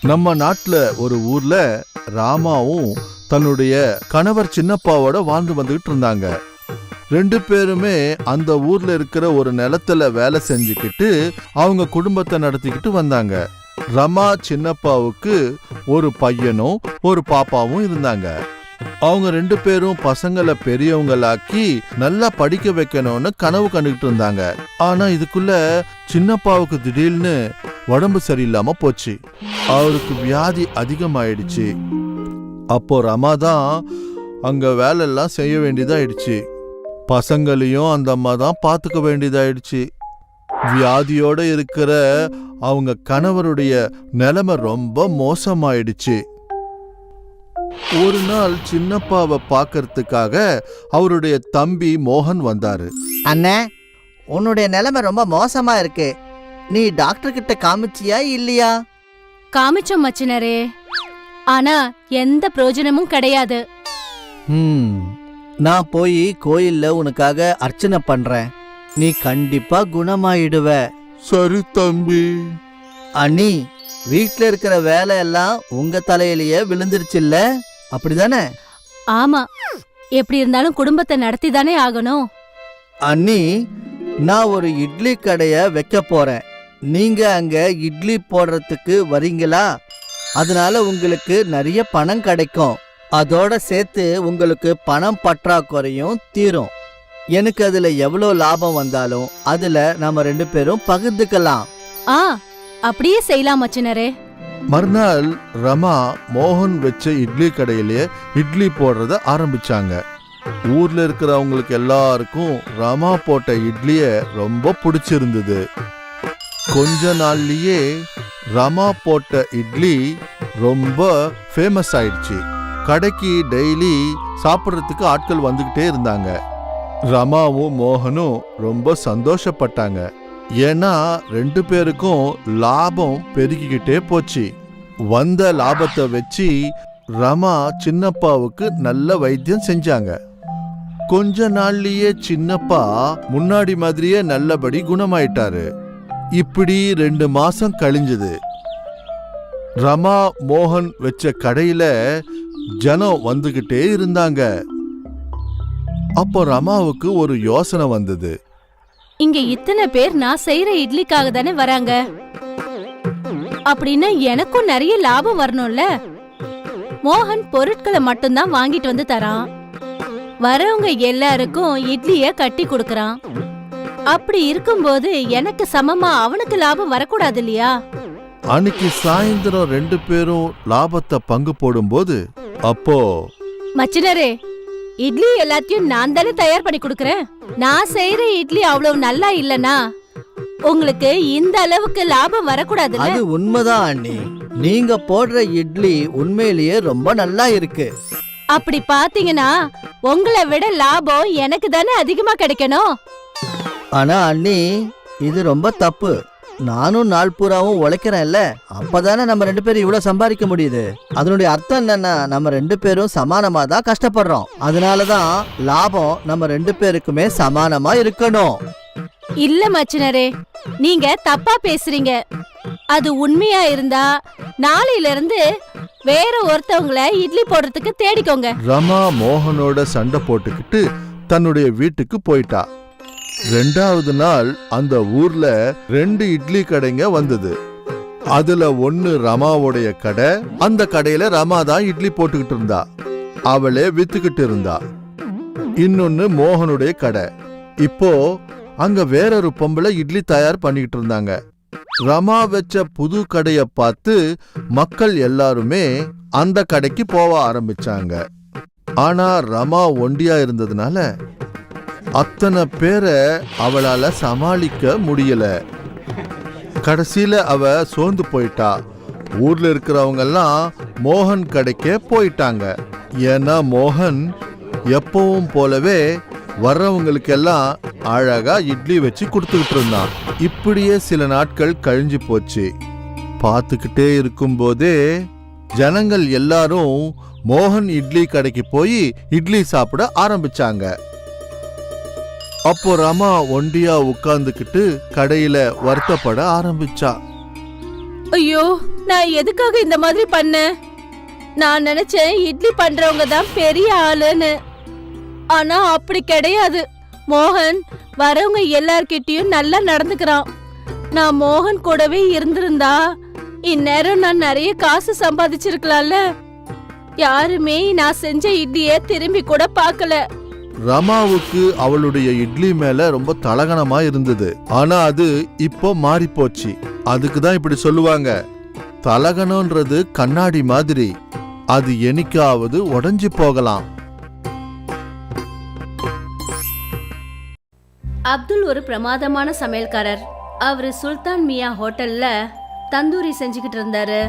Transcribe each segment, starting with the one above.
நம்ம நாட்டுல ஒரு ஊர்ல ராமாவும் தன்னுடைய கணவர் சின்னப்பாவோட வாழ்ந்து வந்துகிட்டு இருந்தாங்க. ரெண்டு பேருமே அந்த ஊர்ல இருக்கிற ஒரு நிலத்துல வேலை செஞ்சுக்கிட்டு அவங்க குடும்பத்தை நடத்திக்கிட்டு வந்தாங்க. ரமா சின்னப்பாவுக்கு ஒரு பையனும் ஒரு பாப்பாவும் இருந்தாங்க. அவங்க ரெண்டு பேரும் பசங்களை பெரியவங்களாக்கி நல்லா படிக்க வைக்கணும்னு கனவு கண்டுகிட்டு இருந்தாங்க. ஆனா இதுக்குள்ள சின்னப்பாவுக்கு திடீர்னு உடம்பு சரியில்லாம போச்சு. அவருக்கு வியாதி அதிகமாயிடுச்சு. அப்போ ரமா தான் அங்க வேலை எல்லாம் செய்ய வேண்டியதாயிடுச்சு. பசங்களையும் அந்த அம்மா தான் பார்த்துக்க வேண்டியதாயிடுச்சு. வியாதியோட இருக்கிற அவங்க கணவருடைய நிலைமை ரொம்ப மோசமாயிடுச்சு. ஒரு நாள் சின்னப்பாவை பார்க்கறதுக்காக அவருடைய தம்பி மோகன் வந்தாரு. அண்ணே, உன்னுடைய நிலைமை ரொம்ப மோசமா இருக்கு. நீ டாக்டர் கிட்ட காமிச்சியா இல்லையா? காமிச்சோம் மச்சினரே, ஆனா எந்த பிரயோஜனமும் கிடையாது. நான் போய் கோயில்ல உனக்காக அர்ச்சனை பண்றேன். நீ கண்டிப்பா குணமாயிடுவ. சரி தம்பி. அண்ணி, வீட்ல இருக்கிற வேலை எல்லாம் உங்க தலையிலேயே விழுந்துருச்சுல்ல, அப்படிதானே? ஆமா, எப்படி இருந்தாலும் குடும்பத்தை நடத்தி தானே ஆகணும். அண்ணி, நான் ஒரு இட்லி கடைய வைக்க போறேன். நீங்க அங்க இட்லி போடுறதுக்கு வரீங்களா? அதனால உங்களுக்கு நிறைய பணம் கிடைக்கும். அதோட சேர்த்து உங்களுக்கு பணம் பற்றாக்குறையும் தீரும். எனக்கு அதுல எவ்வளவு லாபம் வந்தாலும் அதுல நாம ரெண்டு பேரும் பகிர்ந்துக்கலாம். அப்படியே செய்யலாம் மச்சினரே. மறுநாள் ரமா மோகன் வச்ச இட்லி கடையிலேயே இட்லி போடுறத ஆரம்பிச்சாங்க. ஊர்ல இருக்கிறவங்களுக்கு எல்லாருக்கும் ரமா போட்ட இட்லிய ரொம்ப பிடிச்சிருந்தது. கொஞ்ச நாள்லயே ரமா போட்ட இட்லி ரொம்ப ஃபேமஸ் ஆயிடுச்சு. கடைக்கு டெய்லி சாப்பிட்றதுக்கு ஆட்கள் வந்துகிட்டே இருந்தாங்க. ரமாவும் மோகனும் ரொம்ப சந்தோஷப்பட்டாங்க. ஏன்னா ரெண்டு பேருக்கும் லாபம் பெருகிக்கிட்டே போச்சு. வந்த லாபத்தை வச்சு ரமா சின்னப்பாவுக்கு நல்ல வைத்தியம் செஞ்சாங்க. கொஞ்ச நாள்லயே சின்னப்பா முன்னாடி மாதிரியே நல்லபடி குணமாயிட்டாரு. இப்படி 2 மாசம் கழிஞ்சது. ரமா மோகன் வச்ச கடையில ஜனம் வந்துகிட்டே இருந்தாங்க. அப்போ ரமாவுக்கு ஒரு யோசனை வந்தது. இங்க இத்தனை பேர் நான் செய்யற இட்லிக்காக தானே வராங்க. அப்படின்னா எனக்கும் நிறைய லாபம் வரணும்ல. மோகன் பொருட்களை மட்டும்தான் வாங்கிட்டு வந்து தரான். வரவங்க எல்லாருக்கும் இட்லிய கட்டி கொடுக்கறான். அப்படி இருக்கும்போது எனக்கு சமமா அவனுக்கு லாபம் வரக்கூடாது இல்லையா? அன்னைக்கு சாயந்தரம் 2 பேரும் லாபத்தை பங்கு போடும்போது அப்போ மச்சினரே, இட்லி எல்லாத்தையும் நான் தானே தயார் பண்ணி கொடுக்கறேன். நான் செய்யற இட்லி அவ்வளவு நல்லா இல்லனா உங்களுக்கு இந்த அளவுக்கு லாபம் வரக்கூடாது. அது உண்மைதான் அண்ணி. நீங்க போடுற இட்லி உண்மையிலேயே ரொம்ப நல்லா இருக்கு. அப்படி பாத்தீங்கன்னா உங்களை விட லாபம் எனக்கு தானே அதிகமா கிடைக்கணும். ஆனா அண்ணி, இது ரொம்ப தப்பு. நானும் நாள் பூராவும் உழைக்கிறேன்ல, அப்பதானே நம்ம 2 பேரும் இவ்வளவு சம்பாதிக்க முடியுது. அதனுடைய அர்த்தம் என்னன்னா நம்ம 2 பேரும் சமானமா தான் கஷ்டப்படுறோம். அதனாலதான் லாபம் நம்ம 2 பேருக்குமே சமானமா இருக்கணும். இல்ல மச்சினரே, நீங்க தப்பா பேசுறீங்க. அது உண்மையா இருந்தா நாளையில இருந்து வேற ஒருத்தவங்களை இட்லி போடுறதுக்கு தேடிக்கோங்க. ரமா மோகனோட சண்டை போட்டுக்கிட்டு தன்னுடைய வீட்டுக்கு போயிட்டா. 2வது நாள் அந்த ஊர்ல 2 இட்லி கடைங்க வந்தது. அதுல ஒன்னு ரமாவுடைய கடை. அந்த கடையில ரமா தான் இட்லி போட்டுக்கிட்டு இருந்தா. அவளே வித்துக்கிட்டு இருந்தா. இன்னொன்னு மோகனுடைய கடை. இப்போ அங்க வேறொரு பொம்பளை இட்லி தயார் பண்ணிக்கிட்டு இருந்தாங்க. ரமா வச்ச புது கடைய பார்த்து மக்கள் எல்லாருமே அந்த கடைக்கு போக ஆரம்பிச்சாங்க. ஆனா ரமா ஒண்டியா இருந்ததுனால அத்தனை பேரை அவளால சமாளிக்க முடியல. கடைசியில அவ சோர்ந்து போயிட்டா. ஊர்ல இருக்கிறவங்க எல்லாம் மோகன் கடைக்கே போயிட்டாங்க. ஏன்னா மோகன் எப்பவும் போலவே வர்றவங்களுக்கெல்லாம் அழகா இட்லி வச்சு கொடுத்துக்கிட்டு இருந்தான். இப்படியே சில நாட்கள் கழிஞ்சு போச்சு. பார்த்துக்கிட்டே இருக்கும்போதே ஜனங்கள் எல்லாரும் மோகன் இட்லி கடைக்கு போய் இட்லி சாப்பிட ஆரம்பிச்சாங்க. அப்போ ரமா ஒண்டியா உட்கார்ந்துக்கிட்டு கடையில வருத்தப்பட ஆரம்பிச்சா. ஐயோ, நான் எதுக்காக இந்த மாதிரி பண்ணேன்? நான் நினைச்சேன் இட்லி பண்றவங்க தான் பெரிய ஆளுன்னு. ஆனா அப்படி கிடையாது. மோகன் வரவங்க எல்லார்கிட்டயும் நல்லா நடந்துக்கிறான். நான் மோகன் கூடவே இருந்திருந்தா இந்நேரம் நான் நிறைய காசு சம்பாதிச்சிருக்கலாம்ல. யாருமே நான் செஞ்ச இட்லிய திரும்பி கூட பார்க்கல. ரமாவுக்கு அவளுடைய இட்லி மேல ரொம்ப தலகணமா இருந்தது. ஆனா அது இப்போ மாறி போச்சு. அதுக்கு தான் இப்படி சொல்லுவாங்க, தலகணம்ன்றது கண்ணாடி மாதிரி, அது என்னைக்காவது உடைஞ்சு போகலாம். அப்துல் ஒரு பிரமாதமான சமையல்காரர். அவரு சுல்தான் மியா ஹோட்டல்ல தந்தூரி செஞ்சுக்கிட்டு இருந்தாரு.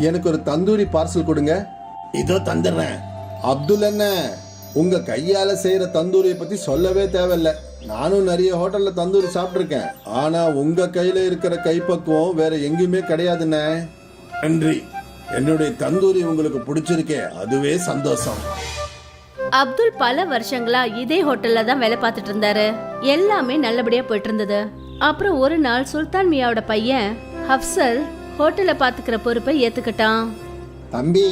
எனக்கு ஒரு தந்தூரி பார்சல் கொடுங்க. இதோ தந்துடுறேன். அப்துல் என்ன, உங்க கையால செய்யற தந்தூரியை பத்தி சொல்லவே தேவையில்ல. நானும் நிறைய ஹோட்டல்ல தந்தூரி சாப்பிட்டிருக்கேன். ஆனா உங்க கையில இருக்கிற கைப்பக்குவம் வேற எங்கேயுமே கிடையாதுண்ணே. நன்றி. என்னுடைய தந்தூரி உங்களுக்கு பிடிச்சிருக்கே, அதுவே சந்தோஷம். அப்துல் பல வருஷங்களா இதே ஹோட்டல்ல தான் வேலை பார்த்துட்டு இருந்தாரு. எல்லாமே நல்லபடியா போயிட்டு இருந்தது. அப்புறம் ஒரு நாள் சுல்தான் மியாவோட பையன் ஹப்சல் ஹோட்டலை பாத்துக்கிற பொறுப்பை ஏத்துக்கிட்டான். தம்பி,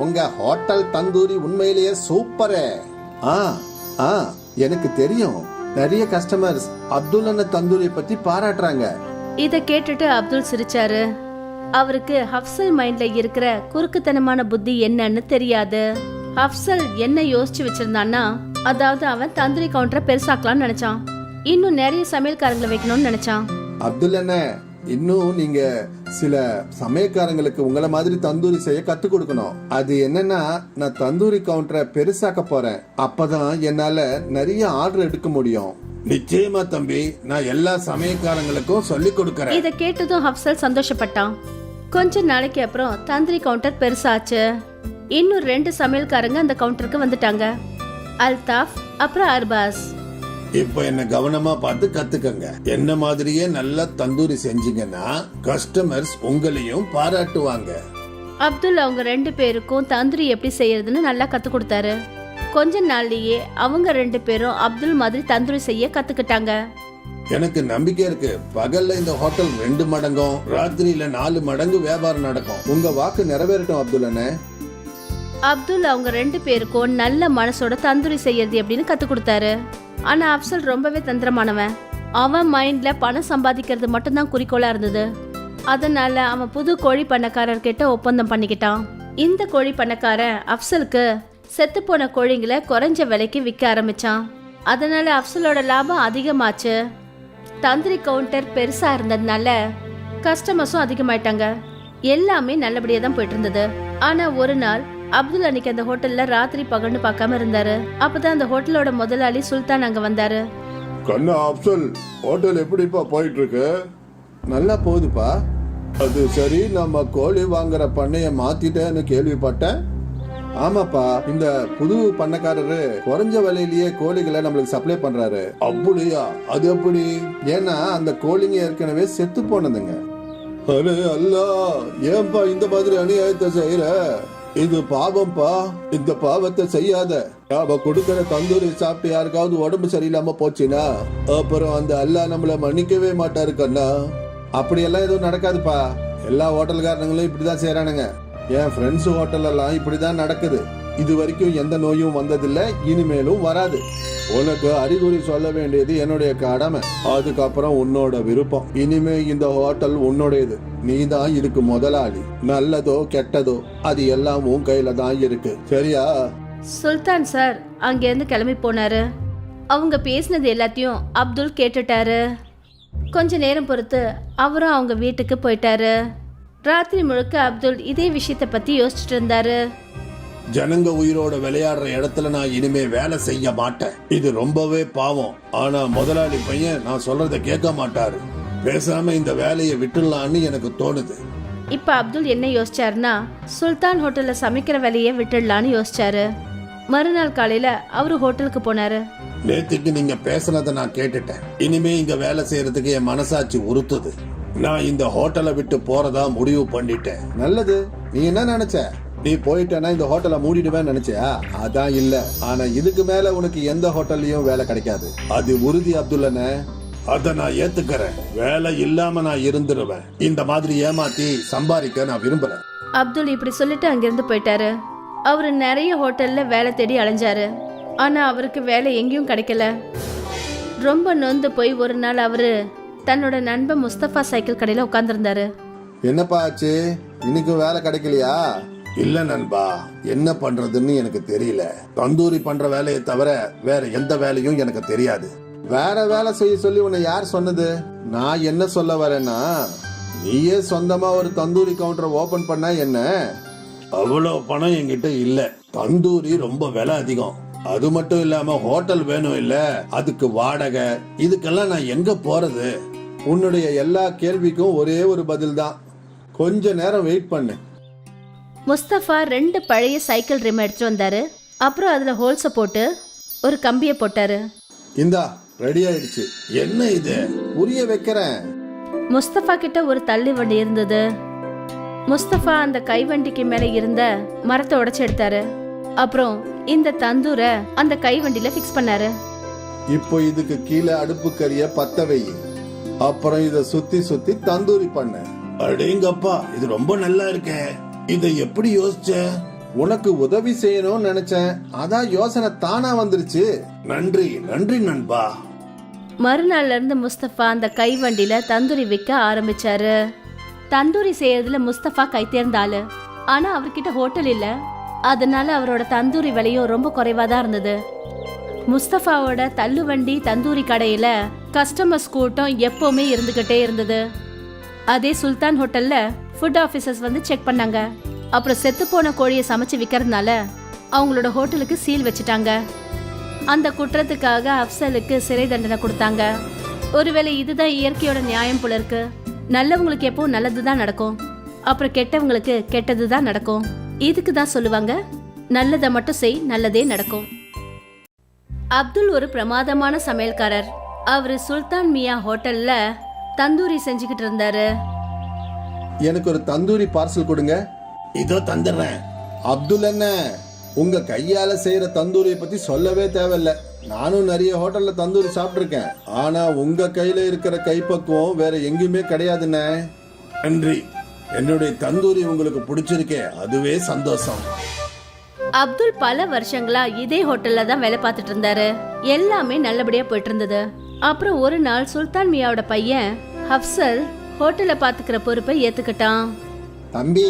உங்க ஹோட்டல் தந்தூரி உண்மையிலேயே சூப்பரே. ஆ ஆ எனக்கு தெரியும், நிறைய கஸ்டமர்ஸ் அப்துல் அண்ணன் தந்தூரியை பத்தி பாராட்டுறாங்க. இத கேட்டுட்டு அப்துல் சிரிச்சாரு. அவருக்கு ஹப்சல் மைண்ட்ல இருக்கிற குறுக்குத்தனமான புத்தி என்னன்னு தெரியாது. ஹப்சல் என்ன யோசிச்சு வச்சிருந்தான்னா, அதாவது அவன் தந்தூரி கவுண்டரை பெருசாக்கலாம்னு நினைச்சான். இன்னும் நிறைய சமையல்காரங்களை வைக்கணும்னு நினைச்சான். அப்துல் அண்ணன், இன்னும் நீங்க சில சமயக்காரங்களுக்கு உங்களை மாதிரி தந்தூரி செய்ய கத்து கொடுக்கணும். அது என்னன்னா, நான் தந்தூரி கவுண்டரை பெருசாக்க போறேன். அப்பதான் என்னால நிறைய ஆர்டர் எடுக்க முடியும். நிச்சயமா தம்பி, நான் எல்லா சமயக்காரங்களுக்கும் சொல்லி கொடுக்கறேன். இத கேட்டதும் ஹப்சல் சந்தோஷப்பட்டான். கொஞ்ச நாளைக்கு அப்புறம் தந்தூரி கவுண்டர் பெருசாச்சு. இன்னும் 2 சமையல்காரங்க அந்த கவுண்டருக்கு வந்துட்டாங்க, அல்தாஃப் அப்புறம் அர்பாஸ். இப்ப என்ன கவனமா பார்த்து கத்துக்கங்க. என்ன மாதிரியே நல்லா தந்தூரி செஞ்சீங்கன்னா கஸ்டமர்ஸ் உங்களையும் பாராட்டுவாங்க. அப்துல் அவங்க 2 பேருக்கும் தந்தூரி எப்படி செய்யறதுன்னு நல்லா கத்து கொடுத்தாரு. கொஞ்ச நாள்லயே அவங்க 2 பேரும் அப்துல் மாதிரி தந்தூரி செய்ய கத்துக்கிட்டாங்க. எனக்கு நம்பிக்கை இருக்கு, பகல்ல இந்த ஹோட்டல் 2 மடங்கும், ராத்திரியில 4 மடங்கு வியாபாரம் நடக்கும். உங்க வாக்கு நிறைவேறட்டும் அப்துல் அண்ணன். அப்துல் அவங்க 2 பேருக்கும் நல்ல மனசோட தந்தூரி செய்யறது எப்படின்னு கத்து கொடுத்தாரு. ஆனா அப்சல் ரொம்பவே தந்திரமானவன். அவன் மைண்ட்ல பணம் சம்பாதிக்கிறது மட்டும்தான் குறிக்கோளா இருந்தது. அதனால அவன் புது கோழி பண்ணக்காரர் கிட்ட ஒப்பந்தம் பண்ணிக்கிட்டான். இந்த கோழி பண்ணக்காரன் அப்சலுக்கு செத்து போன கோழிங்களை குறைஞ்ச விலைக்கு விற்க ஆரம்பிச்சான். அதனால அப்சலோட லாபம் அதிகமாச்சு. தந்தூரி கவுண்டர் பெருசா இருந்ததுனால கஸ்டமர்ஸும் அதிகமாயிட்டாங்க. எல்லாமே நல்லபடியா தான் போயிட்டு இருந்தது. ஆனா ஒரு நாள் அப்துல் அன்னைக்கு அந்த ஹோட்டல்ல ராத்திரி பகல்னு பார்க்காம இருந்தாரு. அப்பதான் அந்த ஹோட்டலோட முதலாளி சுல்தான் அங்க வந்தாரு. கண்ணா அப்சல், ஹோட்டல் எப்படிப்பா போயிட்டு இருக்கு? நல்லா போகுதுப்பா. அது சரி, நம்ம கோழி வாங்குற பண்ணைய மாத்திட்டேன்னு கேள்விப்பட்டேன். ஆமாப்பா, இந்த புது பண்ணக்காரரு குறைஞ்ச விலையிலேயே கோழிகளை நம்மளுக்கு சப்ளை பண்றாரு. அப்படியா? அது எப்படி? ஏன்னா அந்த கோழிங்க ஏற்கனவே செத்து போனதுங்க. அரே அல்லா, ஏன்பா இந்த மாதிரி அநியாயத்தை செய்யற? இது பாவம்பா. இந்த பாவத்தை செய்யாத. அவ கொடுக்கற தந்தூரி சாப்பிட்டு யாருக்காவது உடம்பு சரியில்லாம போச்சுன்னா அப்புறம் அந்த அல்லா நம்மள மன்னிக்கவே மாட்டாரு கண்ணா. அப்படியெல்லாம் எதுவும் நடக்காதுப்பா. எல்லா ஹோட்டல்காரங்களும் இப்படிதான் செய்யறானுங்க. என் ஃப்ரெண்ட்ஸ் ஹோட்டல் எல்லாம் இப்படிதான் நடக்குது. இது வரைக்கும் எந்த நோயும் வந்ததில்லை, இனிமேலும் வராது. உனக்கு அறிகுறி சொல்ல வேண்டியது என்னுடைய கடமை. அதுக்கப்புறம் உன்னோட விருப்பம். இனிமே இந்த ஹோட்டல் உன்னுடையது. நீ தான் இதுக்கு முதலாளி. நல்லதோ கெட்டதோ அது எல்லாம் உன் கையில தான் இருக்கு, சரியா? சுல்தான் சார் அங்க இருந்து கிளம்பி போனாரு. அவங்க பேசினது எல்லாத்தையும் அப்துல் கேட்டுட்டாரு. கொஞ்ச நேரம் பொறுத்து அவரும் அவங்க வீட்டுக்கு போயிட்டாரு. ராத்திரி முழுக்க அப்துல் இதே விஷயத்த பத்தி யோசிச்சுட்டு இருந்தாரு. ஜனங்க உயிரோட விளையாடுற இடத்துல நான் இனிமே வேலை செய்ய மாட்டேன். இது ரொம்பவே பாவம். ஆனா முதலாளி பையன் நான் சொல்றத கேட்க மாட்டாரு. பேசாம இந்த வேலையை விட்டுடலான்னு எனக்கு தோணுது. இப்ப அப்துல் என்ன யோசிச்சாருன்னா, சுல்தான் ஹோட்டல்ல சமைக்கிற வேலையை விட்டுடலான்னு யோசிச்சாரு. மறுநாள் காலையில அவரு ஹோட்டலுக்கு போனாரு. நேத்துக்கு நீங்க பேசுனதை நான் கேட்டுட்டேன். இனிமே இங்க வேலை செய்யறதுக்கு என் மனசாட்சி உறுத்துது. நான் இந்த ஹோட்டலை விட்டு போறதா முடிவு பண்ணிட்டேன். நல்லது. நீ என்ன நினைச்ச? நீ போயிட்டேன்னா இந்த ஹோட்டலை மூடிடுவேன்னு நினைச்சியா? அதான் இல்ல. ஆனா இதுக்கு மேல உனக்கு எந்த ஹோட்டல்லையும் வேலை கிடைக்காது. அது உறுதி அப்துல் அண்ணே. அத நான் ஏத்துக்கிறேன். வேலை இல்லாம நான் இருந்துருவேன். இந்த மாதிரி ஏமாத்தி சம்பாதிக்க நான் விரும்புறேன். அப்துல் இப்படி சொல்லிட்டு அங்கிருந்து போயிட்டாரு. அவரு நிறைய ஹோட்டல்ல வேலை தேடி அலைஞ்சாரு. ஆனா அவருக்கு வேலை எங்கேயும் கிடைக்கல. ரொம்ப நொந்து போய் ஒரு நாள் அவரு தன்னோட நண்பன் முஸ்தபா சைக்கிள் கடையில உட்கார்ந்துருந்தாரு. என்னப்பா ஆச்சு, இன்னைக்கு வேலை கிடைக்கலையா? இல்ல நண்பா, என்ன பண்றதுன்னு எனக்கு தெரியல. தந்தூரி பண்ற வேலையை தவிர வேற எந்த வேலையும் எனக்கு தெரியாது. வேற வேலை செய்ய சொல்லி உன்னை யார் சொன்னது? நான் என்ன சொல்ல வரேன்னா, நீயே சொந்தமா ஒரு தந்தூரி கவுண்டர் ஓபன் பண்ணா என்ன? அவ்வளவு பணம் என்கிட்ட இல்ல. தந்தூரி ரொம்ப விலை அதிகம். அது மட்டும் இல்லாம ஹோட்டல் வேணும் இல்ல, அதுக்கு வாடகை, இதுக்கெல்லாம் நான் எங்க போறது? உன்னுடைய எல்லா கேள்விக்கும் ஒரே ஒரு பதில் தான். கொஞ்ச நேரம் வெயிட் பண்ணு. முஸ்தபா 2 பழைய சைக்கிள் ரிம் எடுத்துட்டு வந்தாரு. அப்புறம் அதுல ஹோல்ஸ போட்டு ஒரு கம்பியை போட்டாரு. இந்தா ரெடி ஆயிடுச்சு. என்ன இது? புரிய வைக்கிறேன். முஸ்தபா கிட்ட ஒரு தள்ளி வண்டி இருந்தது. முஸ்தபா அந்த கைவண்டிக்கு மேல இருந்த மரத்தை உடைச்சு எடுத்தாரு. அப்புறம் இந்த தந்தூரை அந்த கைவண்டியில ஃபிக்ஸ் பண்ணாரு. இப்போ இதுக்கு கீழே அடுப்பு கறிய பத்த வை. அப்புறம் இத சுத்தி சுத்தி தந்தூரி பண்ண. அடேங்கப்பா, இது ரொம்ப நல்லா இருக்கே. இதை எப்படி யோசிச்ச? உனக்கு உதவி செய்யணும்னு நினைச்சேன், அதான் யோசனை தானா வந்துருச்சு. நன்றி நன்றி நண்பா. மறுநாள்ல இருந்து முஸ்தபா அந்த கைவண்டியில தந்தூரி விற்க ஆரம்பிச்சாரு. தந்தூரி செய்யறதுல முஸ்தபா கை தேர்ந்த ஆளு. ஆனா அவர்கிட்ட ஹோட்டல் இல்ல. அதனால அவரோட தந்தூரி விலையும் ரொம்ப குறைவா தான் இருந்தது. முஸ்தபாவோட தள்ளுவண்டி தந்தூரி கடையில கஸ்டமர்ஸ் கூட்டம் எப்பவுமே இருந்துகிட்டே இருந்தது. அதே சுல்தான் ஹோட்டல்ல ஃபுட் ஆபீசர்ஸ் வந்து செக் பண்ணாங்க. அப்புறம் செத்து போன கோழியை சமைச்சு விற்கிறதுனால அவங்களோட ஹோட்டலுக்கு சீல் வச்சுட்டாங்க. அந்த குற்றத்துக்காக அப்சலுக்கு சிறை தண்டனை கொடுத்தாங்க. ஒருவேளை இதுதான் இயற்கையோட நியாயம் போல இருக்கு. நல்லவங்களுக்கு எப்பவும் நல்லதுதான் நடக்கும், அப்புறம் கெட்டவங்களுக்கு கெட்டதுதான் நடக்கும். இதுக்கு தான் சொல்லுவாங்க, நல்லதை மட்டும் செய், நல்லதே நடக்கும். அப்துல் ஒரு பிரமாதமான சமையல்காரர். அவரு சுல்தான் மியா ஹோட்டல்ல தந்தூரி செஞ்சுக்கிட்டு இருந்தாரு. எனக்கு ஒரு தந்தூரி பார்சல் கொடுங்க. இதோ தந்துடுறேன். அப்துல் என்ன, உங்க கையால செய்யற தந்தூரியை பத்தி சொல்லவே தேவையில்ல. நானும் நிறைய ஹோட்டல்ல தந்தூரி சாப்பிட்டிருக்கேன். ஆனா உங்க கையில இருக்கிற கைப்பக்குவம் வேற எங்கேயுமே கிடையாதுண்ணே. நன்றி. என்னுடைய தந்தூரி உங்களுக்கு பிடிச்சிருக்கே, அதுவே சந்தோஷம். அப்துல் பல வருஷங்களா இதே ஹோட்டல்ல தான் வேலை பார்த்துட்டு இருந்தாரு. எல்லாமே நல்லபடியா போயிட்டு இருந்தது. அப்புறம் ஒரு நாள் சுல்தான் மியாவோட பையன் ஹப்சல் ஹோட்டலை பாத்துக்கிற பொறுப்பை ஏத்துக்கிட்டான். தம்பி,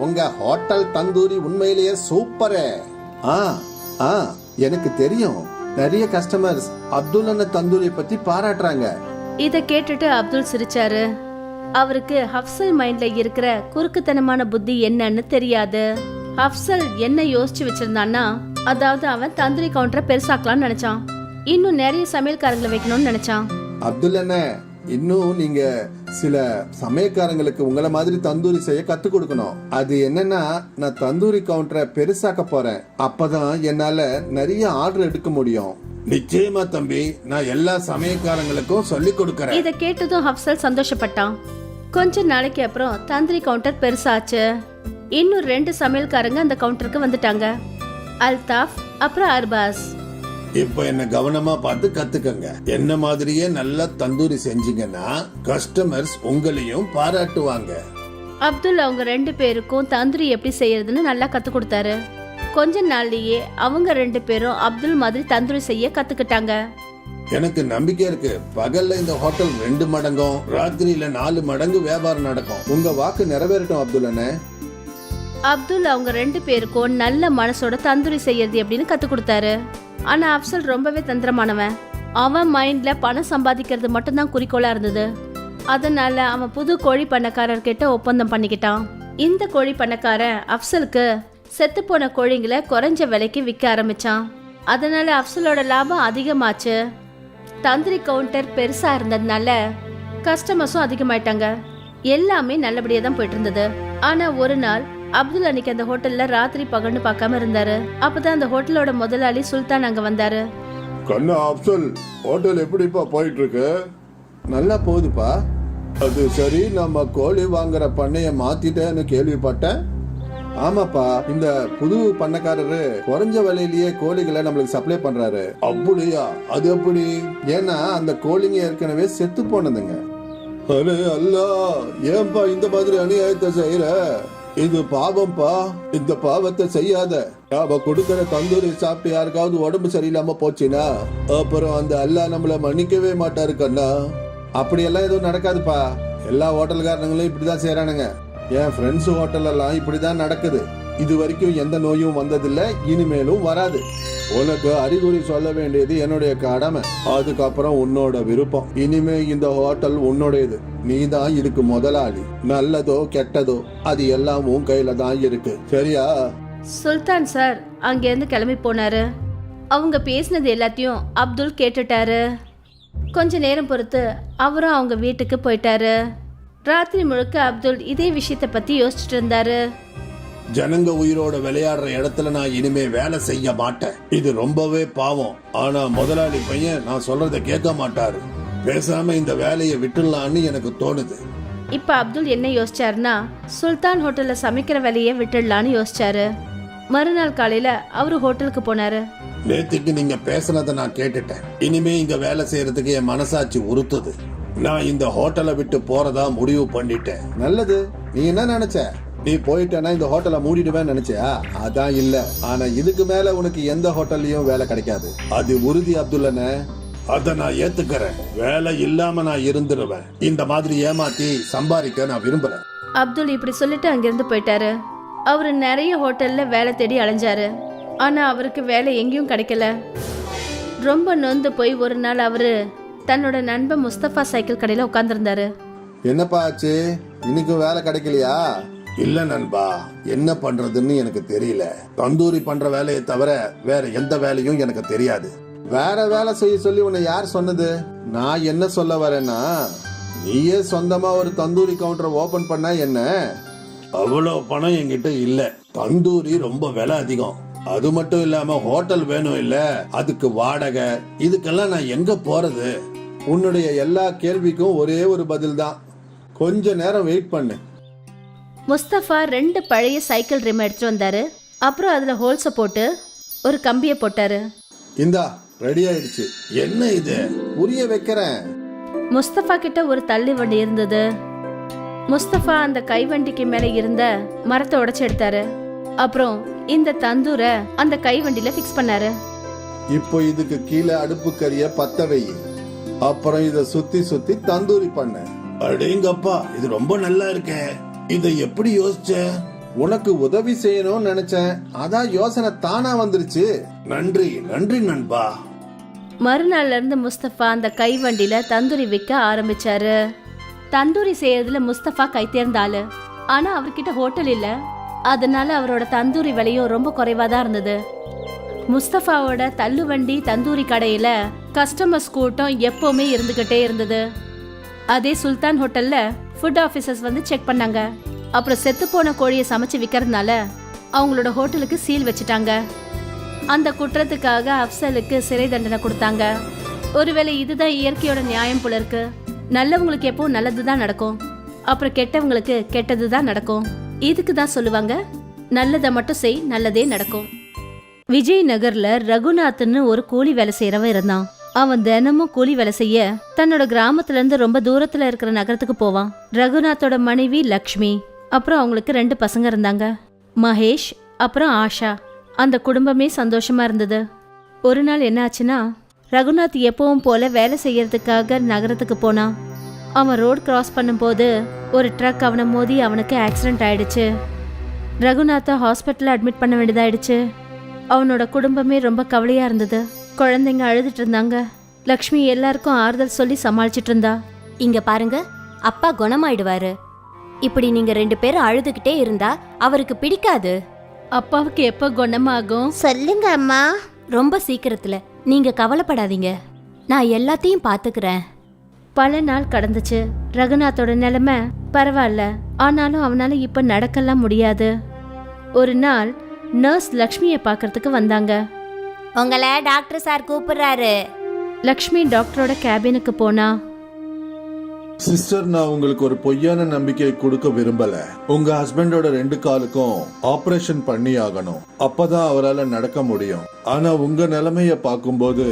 உங்க ஹோட்டல் தந்தூரி உண்மையிலேயே சூப்பரு. எனக்கு தெரியும், நிறைய கஸ்டமர்ஸ் அப்துல் அண்ணன் தந்தூரி பத்தி பாராட்டுறாங்க. இத கேட்டுட்டு அப்துல் சிரிச்சாரு. அவருக்கு ஹப்சல் மைண்ட்ல இருக்கிற குறுக்குத்தனமான புத்தி என்னன்னு தெரியாது. ஹப்சல் என்ன யோசிச்சு வச்சிருந்தான்னா, அதாவது அவன் தந்தூரி கவுண்டரை பெருசாக்கலாம்னு நினைச்சான். இன்னும் நிறைய சமையல்காரங்களை வைக்கணும்னு நினைச்சான். அப்துல் அண்ணன், இன்னும் நீங்க சில சமயக்காரங்களுக்கு உங்களை மாதிரி தந்தூரி செய்ய கத்து கொடுக்கணும். அது என்னன்னா, நான் தந்தூரி கவுண்டரை பெருசாக்க போறேன். அப்பதான் என்னால நிறைய ஆர்டர் எடுக்க முடியும். நிச்சயமா தம்பி, நான் எல்லா சமயக்காரங்களுக்கும் சொல்லி கொடுக்கறேன். இத கேட்டதும் ஹப்சல் சந்தோஷப்பட்டான். கொஞ்ச நாளைக்கு அப்புறம் தந்தூரி கவுண்டர் பெருசாச்சு. இன்னும் 2 சமையல்காரங்க அந்த கவுண்டருக்கு வந்துட்டாங்க, அல்தாஃப் அப்புறம் அர்பாஸ். இப்ப என்ன கவனமா பார்த்து கத்துக்கங்க. என்ன மாதிரியே நல்லா தந்தூரி செஞ்சீங்கன்னா கஸ்டமர்ஸ் உங்களையும் பாராட்டுவாங்க. அப்துல் அவங்க 2 பேருக்கும் தந்தூரி எப்படி செய்யறதுன்னு நல்லா கத்து கொடுத்தாரு. கொஞ்ச நாள்லயே அவங்க 2 பேரும் அப்துல் மாதிரி தந்தூரி செய்ய கத்துக்கிட்டாங்க. எனக்கு நம்பிக்கை இருக்கு, பகல்ல இந்த ஹோட்டல் 2 மடங்கும், ராத்திரியில 4 மடங்கு வியாபாரம் நடக்கும். உங்க வாக்கு நிறைவேறட்டும் அப்துல் அண்ணே. அப்துல் அவங்க 2 பேருக்கும் நல்ல மனசோட தந்தூரி செய்யறது எப்படின்னு கத்து கொடுத்தாரு. ஆனா அப்சல் ரொம்பவே தந்திரமானவன். அவன் மைண்ட்ல பணம் சம்பாதிக்கிறது மட்டும்தான் குறிக்கோளா இருந்தது. அதனால அவன் புது கோழி பண்ணக்காரர்கிட்ட ஒப்பந்தம் பண்ணிக்கிட்டான். இந்த கோழி பண்ணக்காரன் அப்சலுக்கு செத்து போன கோழிங்களை குறைஞ்ச விலைக்கு விற்க ஆரம்பிச்சான். அதனால அப்சலோட லாபம் அதிகமாச்சு. தந்தூரி கவுண்டர் பெருசா இருந்ததுனால கஸ்டமர்ஸும் அதிகமாயிட்டாங்க. எல்லாமே நல்லபடியா தான் போயிட்டு இருந்தது. ஆனா ஒரு நாள் அப்துல் அன்னைக்கு அந்த ஹோட்டல்ல ராத்திரி பகல்னு பார்க்காம இருந்தாரு. அப்பதான் அந்த ஹோட்டலோட முதலாளி சுல்தான் அங்க வந்தாரு. கண்ணா அப்சல், ஹோட்டல் எப்படிப்பா போயிட்டு இருக்கு? நல்லா போகுதுப்பா. அது சரி, நம்ம கோழி வாங்குற பண்ணைய மாத்திட்டேன்னு கேள்விப்பட்டேன். ஆமாப்பா, இந்த புது பண்ணக்காரரு குறைஞ்ச விலையிலேயே கோழிகளை நம்மளுக்கு சப்ளை பண்றாரு. அப்படியா? அது எப்படி? ஏன்னா அந்த கோழிங்க ஏற்கனவே செத்து போனதுங்க. அரே அல்லா, ஏன்பா இந்த மாதிரி அநியாயத்தை செய்யற? இது பாவம்பா, இந்த பாவத்தை செய்யாத. அவ கொடுக்கற தந்தூரி சாப்பிட்டு யாருக்காவது உடம்பு சரியில்லாம போச்சுன்னா அப்புறம் அந்த அல்லாஹ் நம்மள மன்னிக்கவே மாட்டாரு கண்ணா. அப்படியெல்லாம் எதுவும் நடக்காதுப்பா. எல்லா ஹோட்டல்காரங்களும் இப்படிதான் செய்யறானுங்க. என் ஃப்ரெண்ட்ஸ் ஹோட்டல் எல்லாம் இப்படிதான் நடக்குது. இது வரைக்கும் எந்த நோயும் வந்ததில்ல, இனிமேலும் வராது. உனக்கு அறிகுறி சொல்ல வேண்டியது என்னுடைய கடமை, அதுக்கப்புறம் உன்னோட விருப்பம். இனிமே இந்த ஹோட்டல் உன்னோடையது. நீ தான் இதுக்கு முதலாளி. நல்லதோ கெட்டதோ அது எல்லாம் உன் கையில தான் இருக்கு, சரியா? சுல்தான் சார் அங்கேருந்து கிளம்பி போனாரு. அவங்க பேசினது எல்லாத்தையும் அப்துல் கேட்டுட்டாரு. கொஞ்ச நேரம் பொறுத்து அவரும் அவங்க வீட்டுக்கு போயிட்டாரு. ராத்திரி முழுக்க அப்துல் இதே விஷயத்தை பத்தி யோசிச்சுட்டு இருந்தாரு. ஜனங்க உயிரோட விளையாடுற இடத்துல நான் இனிமே வேலை செய்ய மாட்டேன். இது ரொம்பவே பாவம். ஆனா முதலாளி பையன் நான் சொல்றத கேட்க மாட்டாரு. பேசாம இந்த வேலையை விட்டுடலான்னு எனக்கு தோணுது. இப்ப அப்துல் என்ன யோசிச்சாருன்னா, சுல்தான் ஹோட்டல்ல சமைக்கிற வேலையை விட்டுடலான்னு யோசிச்சாரு. மறுநாள் காலையில அவரு ஹோட்டலுக்கு போனாரு. நேத்துக்கு நீங்க பேசுனதை நான் கேட்டுட்டேன். இனிமே இங்க வேலை செய்யறதுக்கு என் மனசாட்சி உறுத்துது. நான் இந்த ஹோட்டலை விட்டு போறதா முடிவு பண்ணிட்டேன். நல்லது. நீ என்ன நினைச்ச? நீ போயிட்டேன்னா இந்த ஹோட்டலை மூடிடுவேன்னு நினைச்சியா? அதான் இல்ல. ஆனா இதுக்கு மேல உனக்கு எந்த ஹோட்டல்லையும் வேலை கிடைக்காது. அது உறுதி அப்துல்லனே. அத நான் ஏத்துக்கிறேன். வேலை இல்லாம நான் இருந்துருவேன். இந்த மாதிரி ஏமாத்தி சம்பாதிக்க நான் விரும்புறேன். அப்துல் இப்படி சொல்லிட்டு அங்கிருந்து போயிட்டாரு. அவரு நிறைய ஹோட்டல்ல வேலை தேடி அலைஞ்சாரு. ஆனா அவருக்கு வேலை எங்கேயும் கிடைக்கல. ரொம்ப நொந்து போய் ஒரு நாள் அவரு தன்னோட நண்பன் முஸ்தபா சைக்கிள் கடையில உட்கார்ந்துருந்தாரு. என்னப்பா ஆச்சு? இன்னைக்கு வேலை கிடைக்கலையா? இல்ல நண்பா, என்ன பண்றதுன்னு எனக்கு தெரியல. தந்தூரி பண்ற வேலையை தவிர வேற எந்த வேலையும் எனக்கு தெரியாது. வேற வேலை செய்ய சொல்லி உன்னை யார் சொன்னது? நான் என்ன சொல்ல வரேன்னா, நீயே சொந்தமா ஒரு தந்தூரி கவுண்டர் ஓபன் பண்ணா என்ன? அவ்வளவு பணம் என்கிட்ட இல்ல. தந்தூரி ரொம்ப விலை அதிகம். அது மட்டும் இல்லாம ஹோட்டல் வேணும் இல்ல, அதுக்கு வாடகை, இதுக்கெல்லாம் நான் எங்க போறது? உன்னுடைய எல்லா கேள்விக்கும் ஒரே ஒரு பதில் தான். கொஞ்ச நேரம் வெயிட் பண்ணு. முஸ்தபா 2 பழைய சைக்கிள் ரிம் எடுத்துட்டு வந்தாரு. அப்புறம் அதுல ஹோல்ஸ போட்டு ஒரு கம்பிய போட்டாரு. இந்தா ரெடி ஆயிடுச்சு. என்ன இது? புரிய வைக்கிறேன். முஸ்தபா கிட்ட ஒரு தள்ளி வண்டி இருந்தது. முஸ்தபா அந்த கைவண்டிக்கு மேல இருந்த மரத்தை உடைச்சு எடுத்தாரு. அப்புறம் இந்த தந்தூரை அந்த கைவண்டியில பிக்ஸ் பண்ணாரு. இப்போ இதுக்கு கீழே அடுப்பு கறிய பத்த வை. அப்புறம் இத சுத்தி சுத்தி தந்தூரி பண்ண. அடேங்கப்பா, இது ரொம்ப நல்லா இருக்கே. இதை எப்படி யோசிச்ச? உனக்கு உதவி செய்யணும்னு நினைச்சேன். அதான் யோசனை தானா வந்துருச்சு. நன்றி நன்றி நண்பா. மறுநாள்ல இருந்து முஸ்தபா அந்த கைவண்டியில தந்தூரி விற்க ஆரம்பிச்சாரு. தந்தூரி செய்யறதுல முஸ்தபா கை தேர்ந்த ஆளு. ஆனா அவர்கிட்ட ஹோட்டல் இல்ல. அதனால அவரோட தந்தூரி விலையும் ரொம்ப குறைவா தான் இருந்தது. முஸ்தபாவோட தள்ளுவண்டி தந்தூரி கடையில கஸ்டமர்ஸ் கூட்டம் எப்பவுமே இருந்துகிட்டே இருந்தது. அதே சுல்தான் ஹோட்டல்ல ஃபுட் ஆபீசர்ஸ் வந்து செக் பண்ணாங்க. அப்புறம் செத்து போன கோழியை சமைச்சு விற்கிறதுனால அவங்களோட ஹோட்டலுக்கு சீல் வச்சுட்டாங்க. அந்த குற்றத்துக்காக அப்சலுக்கு சிறை தண்டனை கொடுத்தாங்க. ஒருவேளை இதுதான் இயற்கையோட நியாயம் போல இருக்கு. நல்லவங்களுக்கு எப்பவும் நல்லதுதான் நடக்கும், அப்புறம் கெட்டவங்களுக்கு கெட்டதுதான் நடக்கும். இதுக்கு தான் சொல்லுவாங்க, நல்லதை மட்டும் செய், நல்லதே நடக்கும். விஜய் நகர்ல ரகுநாத்னு ஒரு கூலி வேலை செய்யறவன் இருந்தான். அவன் தினமும் கூலி வேலை செய்ய தன்னோட கிராமத்துல இருந்து ரொம்ப தூரத்துல இருக்கிற நகரத்துக்கு போவான். ரகுநாத்தோட மனைவி லக்ஷ்மி, அப்புறம் அவங்களுக்கு 2 பசங்க இருந்தாங்க, மகேஷ் அப்புறம் ஆஷா. அந்த குடும்பமே சந்தோஷமா இருந்தது. ஒரு நாள் என்ன ஆச்சுன்னா, ரகுநாத் எப்பவும் போல வேலை செய்யறதுக்காக நகரத்துக்கு போனான். அவன் ரோட் கிராஸ் பண்ணும்போது ஒரு ட்ரக் அவனை மோதி அவனுக்கு ஆக்சிடென்ட் ஆயிடுச்சு. ரகுநாத்தை ஹாஸ்பிட்டல்ல அட்மிட் பண்ண வேண்டியதாயிடுச்சு. அவனோட குடும்பமே ரொம்ப கவலையா இருந்தது. குழந்தைங்க அழுதுட்டு இருந்தாங்க. லக்ஷ்மி எல்லாருக்கும் ஆறுதல் சொல்லி சமாளிச்சிட்டு இருந்தா. இங்க பாருங்க, அப்பா குணமாயிடுவாரு. இப்படி நீங்க 2 பேரும் அழுதுகிட்டே இருந்தா அவருக்கு பிடிக்காது. அப்பாவுக்கு எப்ப குணமாகும்? சொல்லுங்க அம்மா. ரொம்ப சீக்கிரத்துல. நீங்க கவலைப்படாதீங்க, நான் எல்லாத்தையும் பாத்துக்கிறேன். பல நாள் கடந்துச்சு. ரகுநாத்தோட நிலைமை பரவாயில்ல, ஆனாலும் அவனால இப்ப நடக்கலாம் முடியாது. ஒரு நாள் நர்ஸ் லக்ஷ்மியை பார்க்கறதுக்கு வந்தாங்க. உங்களை டாக்டர் சார் கூப்பிடுறாரு. லக்ஷ்மி டாக்டரோட கேபினுக்கு போனா. சிஸ்டர், நான் உங்களுக்கு ஒரு பொய்யான நம்பிக்கை கொடுக்க விரும்பல. உங்க ஹஸ்பண்டோட 2 காலுக்கும் ஆபரேஷன் பண்ணி ஆகணும். அப்பதான் அவரால் நடக்க முடியும். ஆனா உங்க நிலைமைய பார்க்கும்போது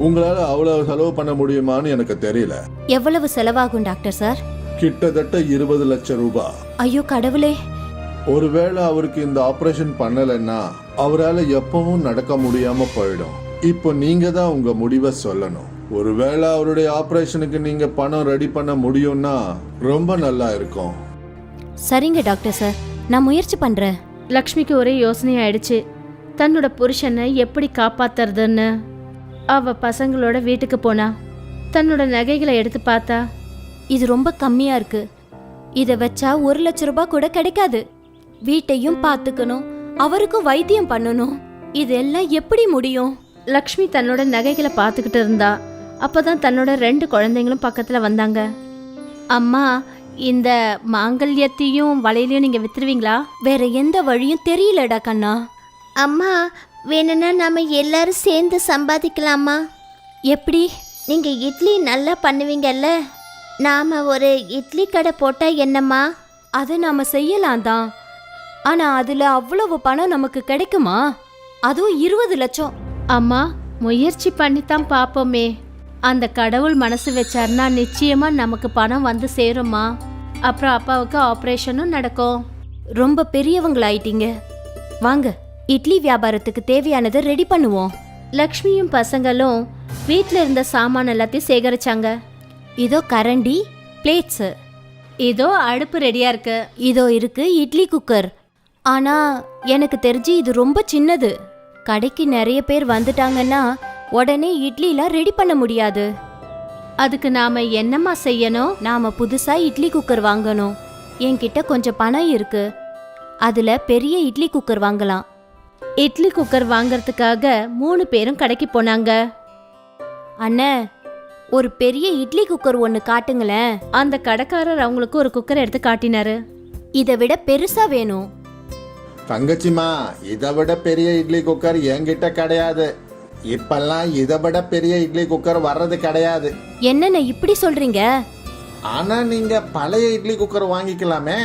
உங்களால அவ்வளவு செலவு பண்ண முடியுமான்னு எனக்கு தெரியல. எவ்வளவு செலவாகும் டாக்டர் சார்? கிட்டத்தட்ட 20 லட்சம் ரூபாய். ஐயோ கடவுளே! ஒருவேளை அவருக்கு இந்த ஆபரேஷன் பண்ணலைன்னா அவரால் எப்பவும் நடக்க முடியாம போயிடும். இப்போ நீங்க தான் உங்க முடிவை சொல்லணும். ஒருவேளை அவருடைய ஆபரேஷனுக்கு நீங்க பணம் ரெடி பண்ண முடியும்னா ரொம்ப நல்லா இருக்கும். சரிங்க டாக்டர் சார், நான் முயற்சி பண்றேன். லக்ஷ்மிக்கு ஒரே யோசனை ஆயிடுச்சு, தன்னோட புருஷனை எப்படி காப்பாத்துறதுன்னு. அவ பசங்களோட வீட்டுக்கு போனா, தன்னோட நகைகளை எடுத்து பார்த்தா. இது ரொம்ப கம்மியா இருக்கு. இதை வச்சா 1 லட்சம் ரூபாய் கூட கிடைக்காது. வீட்டையும் பார்த்துக்கணும், அவருக்கும் வைத்தியம் பண்ணணும். இதெல்லாம் எப்படி முடியும்? லக்ஷ்மி தன்னோட நகைகளை பார்த்துக்கிட்டு இருந்தா. அப்பதான் தன்னோட 2 குழந்தைங்களும் பக்கத்துல வந்தாங்க. அம்மா, இந்த மாங்கல்யத்தையும் வளையலையும் நீங்க வித்துருவீங்களா? வேற எந்த வழியும் தெரியலடா கண்ணா. அம்மா, வேணும்னா நாம எல்லாரும் சேர்ந்து சம்பாதிக்கலாமா? எப்படி? நீங்க இட்லி நல்லா பண்ணுவீங்கல்ல, நாம ஒரு இட்லி கடை போட்டா என்னம்மா? அதை நாம செய்யலாம் தான். ஆனா அதுல அவ்வளவு பணம் நமக்கு கிடைக்குமா? அதுவும் 20 லட்சம். அம்மா, முயற்சி பண்ணித்தான் பாப்போமே. அந்த கடவுள் மனசு வச்சார்னா நிச்சயமா நமக்கு பணம் வந்து சேருமா. அப்புறம் அப்பாவுக்கு ஆபரேஷனும் நடக்கும். ரொம்ப பெரியவங்களாயிட்டீங்க. வாங்க, இட்லி வியாபாரத்துக்கு தேவையானதை ரெடி பண்ணுவோம். லக்ஷ்மியும் பசங்களும் வீட்ல இருந்த சாமான் எல்லாத்தையும் சேகரிச்சாங்க. இதோ கரண்டி, பிளேட்ஸ். இதோ அடுப்பு ரெடியா இருக்கு. இதோ இருக்கு இட்லி குக்கர். ஆனா எனக்கு தெரிஞ்சு இது ரொம்ப சின்னது. கடைக்கு நிறைய பேர் வந்துட்டாங்கன்னா உடனே இட்லிலாம் ரெடி பண்ண முடியாது. அதுக்கு நாம என்னம்மா செய்யணும்? நாம புதுசா இட்லி குக்கர் வாங்கணும். என்கிட்ட கொஞ்சம் பணம் இருக்கு, அதுல பெரிய இட்லி குக்கர் வாங்கலாம். இட்லி குக்கர் வாங்கறதுக்காக 3 பேரும் கடைக்கு போனாங்க. அண்ணே, ஒரு பெரிய இட்லி குக்கர் ஒன்று காட்டுங்களேன். அந்த கடைக்காரர் அவங்களுக்கு ஒரு குக்கர் எடுத்து காட்டினாரு. இதை விட பெருசா வேணும். தங்கச்சிமா, இதை விட பெரிய இட்லி குக்கர் என்கிட்ட கிடையாது. இப்பெல்லாம் இதை விட பெரிய இட்லி குக்கர் வர்றது கிடையாது. என்னென்ன இப்படி சொல்றீங்க? ஆனா நீங்க பழைய இட்லி குக்கர் வாங்கிக்கலாமே.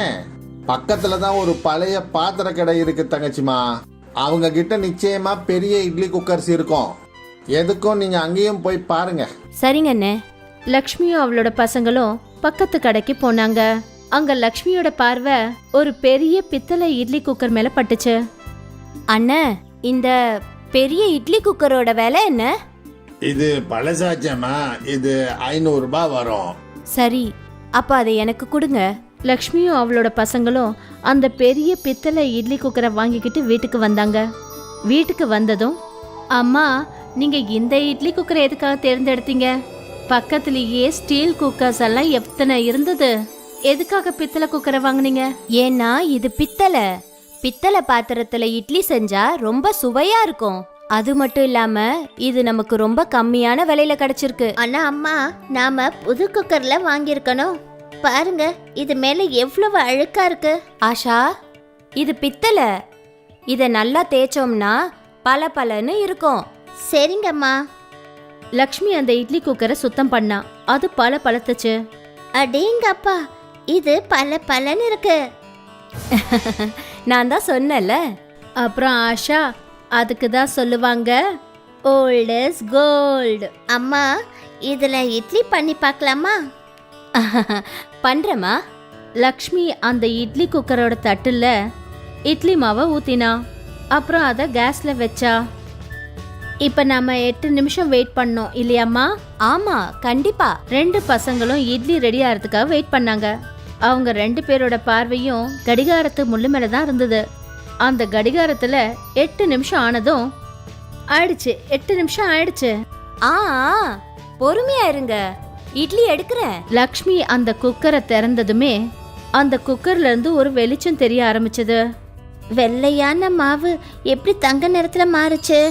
பக்கத்துல தான் ஒரு பழைய பாத்திர கடை இருக்கு தங்கச்சிமா. அவங்க கிட்ட நிச்சயமா பெரிய இட்லி குக்கர்ஸ் இருக்கும். எதுக்கும் நீங்க அங்கேயும் போய் பாருங்க. சரிங்க அண்ணே. லக்ஷ்மியும் அவளோட பசங்களும் பக்கத்து கடைக்கு போனாங்க. அங்க லக்ஷ்மியோட பார்வை ஒரு பெரிய பித்தளை இட்லி குக்கர் மேல பட்டுச்சு. அண்ணே, இந்த பெரிய இட்லி குக்கரோட விலை என்ன? இது பழசாச்சம்மா, இது 500 ரூபாய் வரும். சரி, அப்ப அதை எனக்கு கொடுங்க. லக்ஷ்மியும் அவளோட பசங்களும் அந்த பெரிய பித்தளை இட்லி குக்கரை வாங்கிக்கிட்டு வீட்டுக்கு வந்தாங்க. வீட்டுக்கு வந்ததும், அம்மா, நீங்க இந்த இட்லி குக்கரை எதுக்காக தேர்ந்தெடுத்தீங்க? பக்கத்துலயே ஸ்டீல் குக்கர்ஸ் எல்லாம் எத்தனை இருந்தது. எதுக்காக பித்தளை குக்கரை வாங்குனீங்க? ஏன்னா இது பித்தளை பாத்திரத்துல இட்லி செஞ்சா ரொம்ப சுவையா இருக்கும். அது மட்டும் இல்லாம இது நமக்கு ரொம்ப கம்மியான விலையில கிடைச்சிருக்கு. ஆனா அம்மா, நாம புது குக்கர்ல வாங்கியிருக்கணும். பாருங்க, இது மேல எவ்வளவு அழுக்கா இருக்கு. ஆஷா, இது பித்தளை. இத நல்லா தேய்ச்சோம்னா பளபளன்னு இருக்கும். சரிங்கம்மா. லக்ஷ்மி அந்த இட்லி குக்கரை சுத்தம் பண்ணா. அது பளபளத்துச்சு. அடேங்கப்பா, இது பலன்னு இருக்கு. நான் தான் சொன்னேன்ல. அப்புறம் ஆஷா, அதுக்கு தான் சொல்லுவாங்க ஓல்ட் இஸ் கோல்டு. அம்மா, இதுல இட்லி பண்ணி பார்க்கலாமா? பண்றேம்மா. லக்ஷ்மி அந்த இட்லி குக்கரோட தட்டுல இட்லி மாவை ஊத்தினா. அப்புறம் அதை கேஸ்ல வச்சா. இப்ப நாம 8 நிமிஷம் வெயிட் பண்ணோம் இல்லையாம்மா? ஆமா, கண்டிப்பா. 2 பசங்களும் இட்லி ரெடி ஆகிறதுக்காக வெயிட் பண்ணாங்க. அவங்க 2 பேரோட பார்வையும் கடிகாரத்து முள்ளு மேல தான் இருந்தது. அந்த கடிகாரத்துல 8 நிமிஷம் ஆனதும் ஆயிடுச்சு. 8 நிமிஷம் ஆயிடுச்சு. ஆ, பொறுமையா இருங்க, இட்லி எடுக்கிறேன். லக்ஷ்மி அந்த குக்கரை திறந்ததுமே அந்த குக்கர்ல இருந்து ஒரு வெளிச்சம் தெரிய ஆரம்பிச்சது. வெள்ளையான மாவு எப்படி தங்க நிறத்துல மாறுச்சு?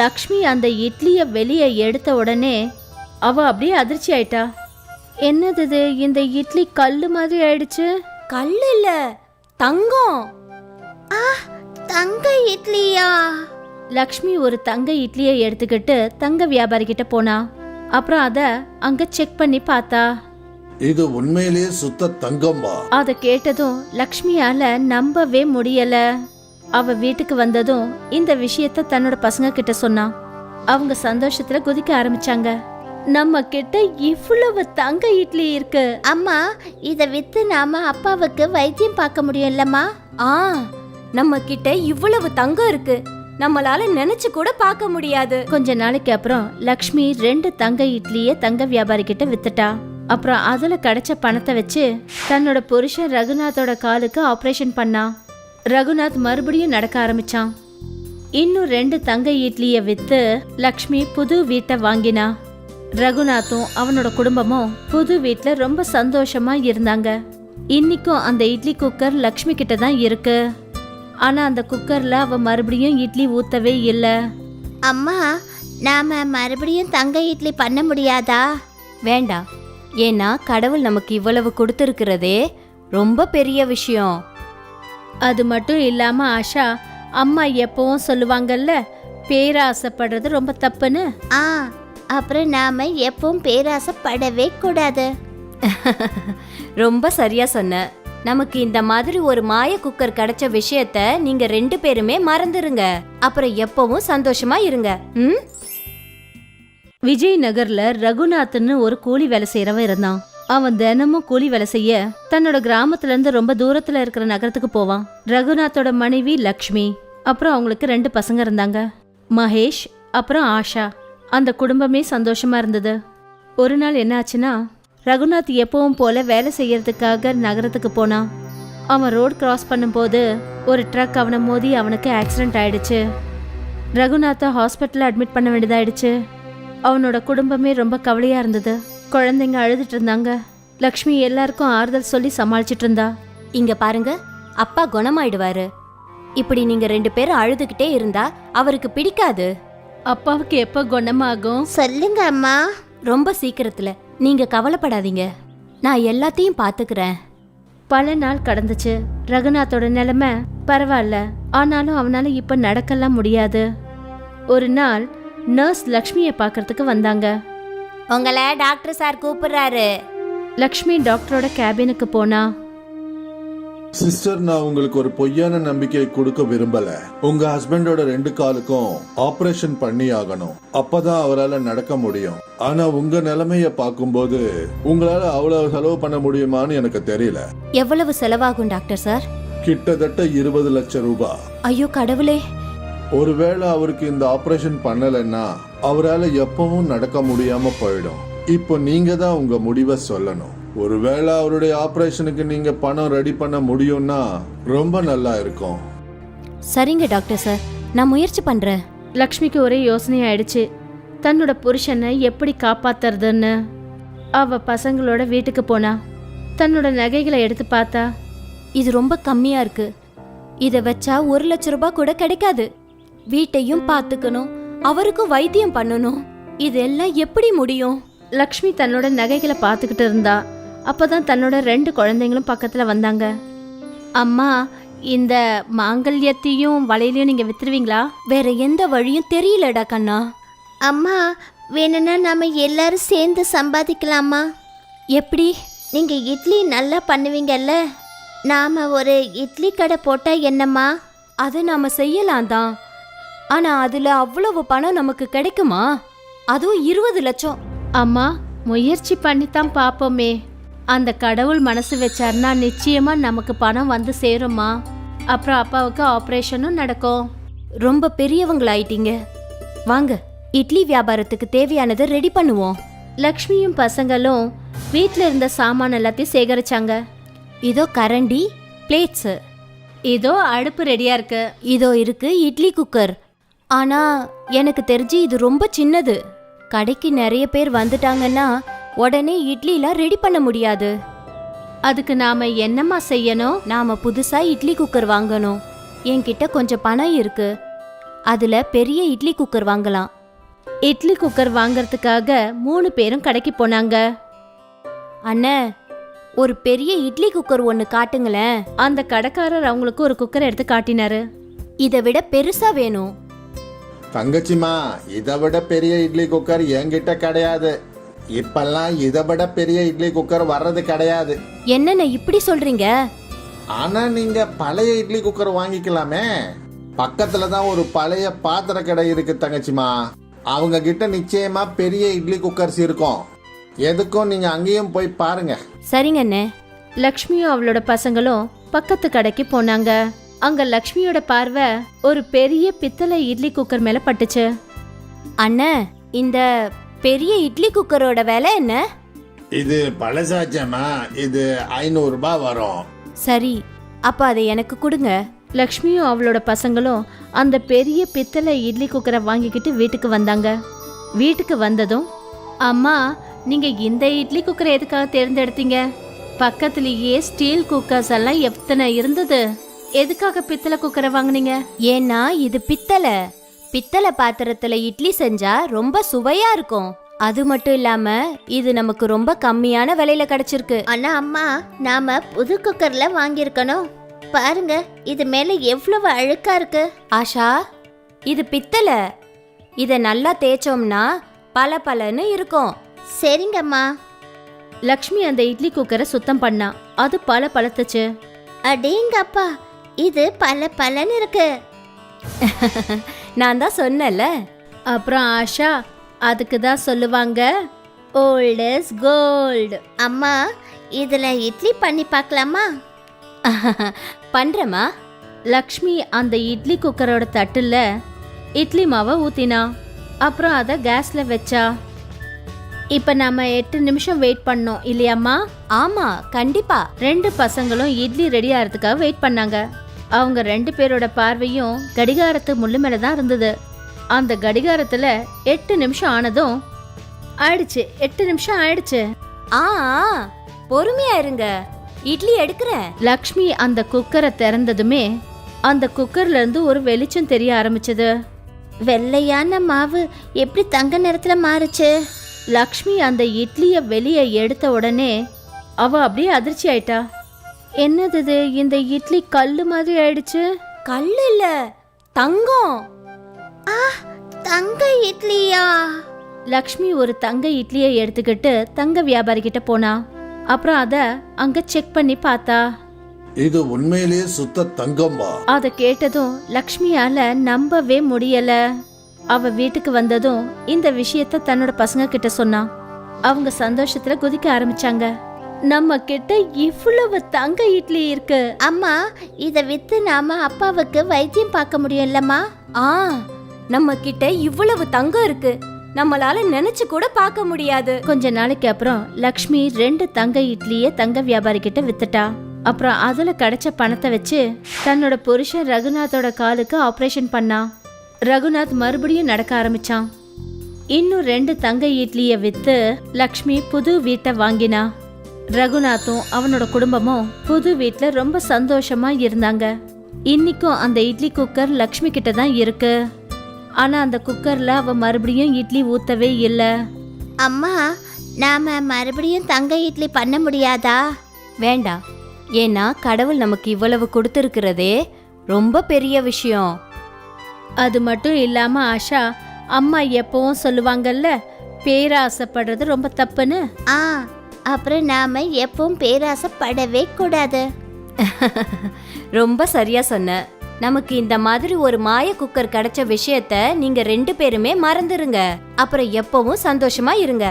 லக்ஷ்மி அந்த இட்லிய வெளியே எடுத்த உடனே அவ அப்படியே அதிர்ச்சி ஆயிட்டா. என்னது இது, இந்த இட்லி கல்லு மாதிரி ஆயிடுச்சு. கல்லு இல்ல, தங்கம். தங்க இட்லியா? லக்ஷ்மி ஒரு தங்க இட்லியை எடுத்துக்கிட்டு தங்க வியாபாரி கிட்ட போனா. அப்புறம் அத அங்க செக் பண்ணி பார்த்தா. இது உண்மையிலேயே சுத்த தங்கம்பா. அத கேட்டதும் லக்ஷ்மியால நம்பவே முடியல. அவ வீட்டுக்கு வந்ததும் இந்த விஷயத்த தன்னோட பசங்க கிட்ட சொன்னா. அவங்க சந்தோஷத்துல குதிக்க ஆரம்பிச்சாங்க. நம்ம கிட்ட இவ்வளவு தங்க இட்லி இருக்கு. அம்மா, இத வித்து நாம அப்பாவுக்கு வைத்தியம் பார்க்க முடியும்லம்மா? நம்ம கிட்ட இவ்வளவு தங்கம் இருக்கு, நம்மளால நினைச்சு கூட பார்க்க முடியாது. கொஞ்ச நாளைக்கு அப்புறம் லக்ஷ்மி 2 தங்க இட்லிய தங்க வியாபாரி கிட்ட வித்துட்டா. அப்புறம் அதுல கிடைச்ச பணத்தை வச்சு தன்னோட புருஷன் ரகுநாத்தோட காலுக்கு ஆபரேஷன் பண்ணா. ரகுநாத் மறுபடியும் நடக்க ஆரம்பிச்சான். இன்னும் 2 தங்க இட்லிய வித்து லக்ஷ்மி புது வீட்டை வாங்கினா. ரகுநாத்தும் அவனோட குடும்பமும் புது வீட்ல ரொம்ப சந்தோஷமா இருந்தாங்க. இன்னைக்கும் அந்த இட்லி குக்கர் லக்ஷ்மி கிட்ட தான் இருக்கு. ஆனா அந்த குக்கர்ல அவ மறுபடியும் இட்லி ஊத்தவே இல்ல. அம்மா, நாம மறுபடியும் தங்க இட்லி பண்ண முடியாதா? வேண்டாம், ஏன்னா கடவுள் நமக்கு இவ்வளவு கொடுத்துருக்கிறதே ரொம்ப பெரிய விஷயம். அது மட்டும் இல்லாம ஆஷா, அம்மா எப்பவும் சொல்லுவாங்கல்ல, பேராசைப்படுறது ரொம்ப தப்புன்னு. அப்புறம் நாம எப்பவும் பேராசைப்படவே கூடாது. ரொம்ப சரியா சொன்ன. நமக்கு இந்த மாதிரி ஒரு மாய குக்கர் கிடைச்ச விஷயத்த நீங்க 2 பேருமே மறந்துருங்க. அப்புறம் எப்பவும் சந்தோஷமா இருங்க. விஜய் நகர்ல ரகுநாத்னு ஒரு கூலி வேலை செய்யறவன் இருந்தான். அவன் தினமும் கூலி வேலை செய்ய தன்னோட கிராமத்துல இருந்து ரொம்ப தூரத்துல இருக்கிற நகரத்துக்கு போவான். ரகுநாத்தோட மனைவி லக்ஷ்மி, அப்புறம் அவங்களுக்கு 2 பசங்க இருந்தாங்க, மகேஷ் அப்புறம் ஆஷா. அந்த குடும்பமே சந்தோஷமா இருந்தது. ஒரு நாள் என்ன ஆச்சுன்னா, ரகுநாத் எப்பவும் போல வேலை செய்யறதுக்காக நகரத்துக்கு போனான். அவன் ரோட் கிராஸ் பண்ணும்போது ஒரு ட்ரக் அவனை மோதி அவனுக்கு ஆக்சிடென்ட் ஆயிடுச்சு. ரகுநாத்தை ஹாஸ்பிட்டல்ல அட்மிட் பண்ண வேண்டியதாயிடுச்சு. அவனோட குடும்பமே ரொம்ப கவலையா இருந்தது. குழந்தைங்க அழுதுட்டு இருந்தாங்க. லக்ஷ்மி எல்லாருக்கும் ஆறுதல் சொல்லி சமாளிச்சிட்டு இருந்தா. இங்க பாருங்க, அப்பா குணமாயிடுவாரு. இப்படி நீங்க 2 பேரும் அழுதுகிட்டே இருந்தா அவருக்கு பிடிக்காது. அப்பாவுக்கு எப்ப குணமாகும்? சொல்லுங்க அம்மா. ரொம்ப சீக்கிரத்துல. நீங்க கவலைப்படாதீங்க, நான் எல்லாத்தையும் பாத்துக்கிறேன். பல நாள் கடந்துச்சு. ரகுநாத்தோட நிலைமை பரவாயில்ல, ஆனாலும் அவனால இப்ப நடக்கலாம் முடியாது. ஒரு நாள் நர்ஸ் லக்ஷ்மியை பார்க்கறதுக்கு வந்தாங்க. உங்களை டாக்டர் சார் கூப்பிடுறாரு. லக்ஷ்மி டாக்டரோட கேபினுக்கு போனா. சிஸ்டர், நான் உங்களுக்கு ஒரு பொய்யான நம்பிக்கை கொடுக்க விரும்பல. உங்க ஹஸ்பண்டோட 2 காலுக்கும் ஆபரேஷன் பண்ணி ஆகணும். அப்பதான் அவரால் நடக்க முடியும். ஆனா உங்க நிலைமைய பார்க்கும்போது உங்களால அவ்வளவு செலவு பண்ண முடியுமான்னு எனக்கு தெரியல. எவ்வளவு செலவாகும் டாக்டர் சார்? கிட்டத்தட்ட 20 லட்சம் ரூபாய். ஐயோ கடவுளே. ஒருவேளை அவருக்கு இந்த ஆபரேஷன் பண்ணலைன்னா அவரால் எப்பவும் நடக்க முடியாம போயிடும். இப்போ நீங்க தான் உங்க முடிவை சொல்லணும். ஒருவேளை அவருடைய ஆபரேஷனுக்கு நீங்க பணம் ரெடி பண்ண முடியும்னா ரொம்ப நல்லா இருக்கும். சரிங்க டாக்டர் சார், நான் முயற்சி பண்றேன். லக்ஷ்மிக்கு ஒரே யோசனை ஆயிடுச்சு, தன்னோட புருஷனை எப்படி காப்பாத்துறதுன்னு. அவ பசங்களோட வீட்டுக்கு போனா. தன்னோட நகைகளை எடுத்து பார்த்தா. இது ரொம்ப கம்மியா இருக்கு, இத வச்சா 1 லட்சம் ரூபாய் கூட கிடைக்காது. வீட்டையும் பார்த்துக்கணும், அவருக்கும் வைத்தியம் பண்ணணும். இதெல்லாம் எப்படி முடியும்? லக்ஷ்மி தன்னோட நகைகளை பார்த்துக்கிட்டு இருந்தா. அப்பதான் தன்னோட 2 குழந்தைங்களும் பக்கத்துல வந்தாங்க. அம்மா, இந்த மாங்கல்யத்தையும் வளையலையும் நீங்க வித்துருவீங்களா? வேற எந்த வழியும் தெரியலடா கண்ணா. அம்மா, வேணும்னா நாம எல்லாரும் சேர்ந்து சம்பாதிக்கலாமா? எப்படி? நீங்க இட்லி நல்லா பண்ணுவீங்கல்ல, நாம ஒரு இட்லி கடை போட்டா என்னம்மா? அதை நாம செய்யலாம் தான், ஆனா அதுல அவ்வளவு பணம் நமக்கு கிடைக்குமா? அதுவும் 20 லட்சம். அம்மா, முயற்சி பண்ணித்தான் பாப்போமே. அந்த கடவுள் மனசு வச்சாருன்னா நிச்சயமா நமக்கு பணம் வந்து சேருமா. அப்புறம் அப்பாவுக்கு ஆபரேஷனும் நடக்கும். ரொம்ப பெரியவங்களாயிட்டீங்க, வாங்க இட்லி வியாபாரத்துக்கு தேவையானதை ரெடி பண்ணுவோம். லக்ஷ்மியும் பசங்களும் வீட்ல இருந்த சாமான் எல்லாத்தையும் சேகரிச்சாங்க. இதோ கரண்டி, பிளேட்ஸ், இதோ அடுப்பு ரெடியா இருக்கு, இதோ இருக்கு இட்லி குக்கர். ஆனா எனக்கு தெரிஞ்சு இது ரொம்ப சின்னது. கடைக்கு நிறைய பேர் வந்துட்டாங்கன்னா உடனே இட்லிலாம் ரெடி பண்ண முடியாது. அதுக்கு நாம என்னம்மா செய்யணும்? நாம புதுசா இட்லி குக்கர் வாங்கணும். என்கிட்ட கொஞ்சம் பணம் இருக்கு, அதுல பெரிய இட்லி குக்கர் வாங்கலாம். இட்லி குக்கர் வாங்கறதுக்காக 3 பேரும் கடைக்கு போனாங்க. அண்ணே, ஒரு பெரிய இட்லி குக்கர் ஒன்னு காட்டுங்களேன். அந்த கடைக்காரர் அவங்களுக்கு ஒரு குக்கர் எடுத்து காட்டினாரு. இதை விட பெருசா வேணும். தங்கச்சிமா, இதை விட பெரிய இட்லி குக்கர் என்கிட்ட கிடையாது. இப்பெல்லாம் இதை விட பெரிய இட்லி குக்கர் வர்றது கிடையாது. என்னண்ணே இப்படி சொல்றீங்க? ஆனா நீங்க பழைய இட்லி குக்கர் வாங்கிக்கலாமே. பக்கத்துல தான் ஒரு பழைய பாத்திர கடை இருக்கு தங்கச்சிமா. அவங்க கிட்ட நிச்சயமா பெரிய இட்லி குக்கர்ஸ் இருக்கும். எதுக்கும் நீங்க அங்கேயும் போய் பாருங்க. சரிங்க அண்ணே. லக்ஷ்மியும் அவளோட பசங்களும் பக்கத்து கடைக்கு போனாங்க. அங்க லக்ஷ்மியோட பார்வை ஒரு பெரிய பித்தளை இட்லி குக்கர் மேல பட்டுச்சு. அண்ணே, இந்த பெரிய இட்லி குக்கரோட விலை என்ன? இது பழசாச்சேம்மா, இது 500 ரூபாய் வரும். சரி, அப்ப அதை எனக்கு கொடுங்க. லக்ஷ்மியும் அவளோட பசங்களும் அந்த பெரிய பித்தளை இட்லி குக்கரை வாங்கிக்கிட்டு வீட்டுக்கு வந்தாங்க. வீட்டுக்கு வந்ததும், அம்மா நீங்க இந்த இட்லி குக்கரை எதுக்காக தேர்ந்தெடுத்தீங்க? பக்கத்துலயே ஸ்டீல் குக்கர்ஸ் எல்லாம் எத்தனை இருந்தது, எதுக்காக பித்தளை குக்கரை வாங்குனீங்க? ஏன்னா இது பித்தளை பாத்திரத்துல இட்லி செஞ்சா ரொம்ப சுவையா இருக்கும். அது மட்டும் இல்லாம இது நமக்கு ரொம்ப கம்மியான விலையில கிடைச்சிருக்கு. ஆனா அம்மா, நாம புது குக்கர்ல வாங்கியிருக்கணும். பாருங்க, இது மேல எவ்வளவு அழுக்கா இருக்கு. ஆஷா, இது பித்தளை. இத நல்லா தேய்ச்சோம்னா பளபளன்னு இருக்கும். சரிங்கம்மா. லக்ஷ்மி அந்த இட்லி குக்கரை சுத்தம் பண்ணா. அது பளபளத்துச்சு. அடேங்கப்பா, இது பலன்னு இருக்கு. நான் தான் சொன்னேன்ல. அப்புறம் ஆஷா, அதுக்கு தான் சொல்லுவாங்க ஓல்ட் இஸ் கோல்டு. அம்மா, இதுல இட்லி பண்ணி பார்க்கலாமா? பண்றேம்மா. லக்ஷ்மி அந்த இட்லி குக்கரோட தட்டுல இட்லி மாவை ஊத்தினா. அப்புறம் அதை கேஸ்ல வச்சா. இப்ப நாம 8 நிமிஷம் வெயிட் பண்ணோம் இல்லையாம்மா? ஆமா, கண்டிப்பா. 2 பசங்களும் இட்லி ரெடி ஆகிறதுக்காக வெயிட் பண்ணாங்க. அவங்க 2 பேரோட பார்வையும் கடிகாரத்து முள்ளு மேல தான் இருந்தது. அந்த கடிகாரத்துல 8 நிமிஷம் ஆனதும் ஆயிடுச்சு. 8 நிமிஷம் ஆயிடுச்சு. ஆ, பொறுமையா இருங்க, இட்லி எடுக்கிறேன். லக்ஷ்மி அந்த குக்கரை திறந்ததுமே அந்த குக்கர்ல இருந்து ஒரு வெளிச்சம் தெரிய ஆரம்பிச்சது. வெள்ளையான மாவு எப்படி தங்க நிறத்துல மாறுச்சு? லக்ஷ்மி அந்த இட்லிய வெளியே எடுத்த உடனே அவ அப்படியே அதிர்ச்சி ஆயிட்டா. என்னது இது, இந்த இட்லி கல்லு மாதிரி ஆயிடுச்சு. கல்லு இல்ல, தங்கம். தங்க இட்லியா? லக்ஷ்மி ஒரு தங்க இட்லியை எடுத்துக்கிட்டு தங்க வியாபாரி கிட்ட போனா. அப்புறம் அத அங்க செக் பண்ணி பார்த்தா. இது உண்மையிலேயே சுத்த தங்கம்பா. அத கேட்டதும் லக்ஷ்மியால நம்பவே முடியல. அவ வீட்டுக்கு வந்ததும் இந்த விஷயத்த தன்னோட பசங்க கிட்ட சொன்னா. அவங்க சந்தோஷத்துல குதிக்க ஆரம்பிச்சாங்க. நம்ம கிட்ட இவ்வளவு தங்க இட்லி இருக்கு. அம்மா, இத வித்து நாம அப்பாவுக்கு வைத்தியம் பார்க்க முடியும்லம்மா? ஆ, நம்ம கிட்ட இவ்வளவு தங்கம் இருக்கு, நம்மளால நினைச்சு கூட பார்க்க முடியாது. கொஞ்ச நாளைக்கு அப்புறம் லக்ஷ்மி 2 தங்க இட்லிய தங்க வியாபாரி கிட்ட வித்துட்டா. அப்புறம் அதுல கிடைச்ச பணத்தை வச்சு தன்னோட புருஷன் ரகுநாத்தோட காலுக்கு ஆபரேஷன் பண்ணா. ரகுநாத் மறுபடியும் நடக்க ஆரம்பிச்சான். இன்னும் 2 தங்க இட்லிய வித்து லக்ஷ்மி புது வீட்டை வாங்கினா. ரகுநாத்தும் அவனோட குடும்பமும் புது வீட்ல ரொம்ப சந்தோஷமா இருந்தாங்க. இன்னைக்கும் அந்த இட்லி குக்கர் லக்ஷ்மி கிட்ட தான் இருக்கு. ஆனா அந்த குக்கர்ல அவ மறுபடியும் இட்லி ஊத்தவே இல்ல. அம்மா, நாம மறுபடியும் தங்க இட்லி பண்ண முடியாதா? வேண்டாம், ஏன்னா கடவுள் நமக்கு இவ்வளவு கொடுத்திருக்கிறதே ரொம்ப பெரிய விஷயம். அது மட்டும் இல்லாம ஆஷா, அம்மா எப்பவும் சொல்லுவாங்கல்ல, பேராசைப்படுறது ரொம்ப தப்புன்னு. அப்புறம் நாம எப்பவும் பேராசைப்படவே கூடாது. ரொம்ப சரியா சொன்ன. நமக்கு இந்த மாதிரி ஒரு மாய குக்கர் கிடைச்ச விஷயத்த நீங்க 2 பேருமே மறந்துருங்க. அப்புறம் எப்பவும் சந்தோஷமா இருங்க.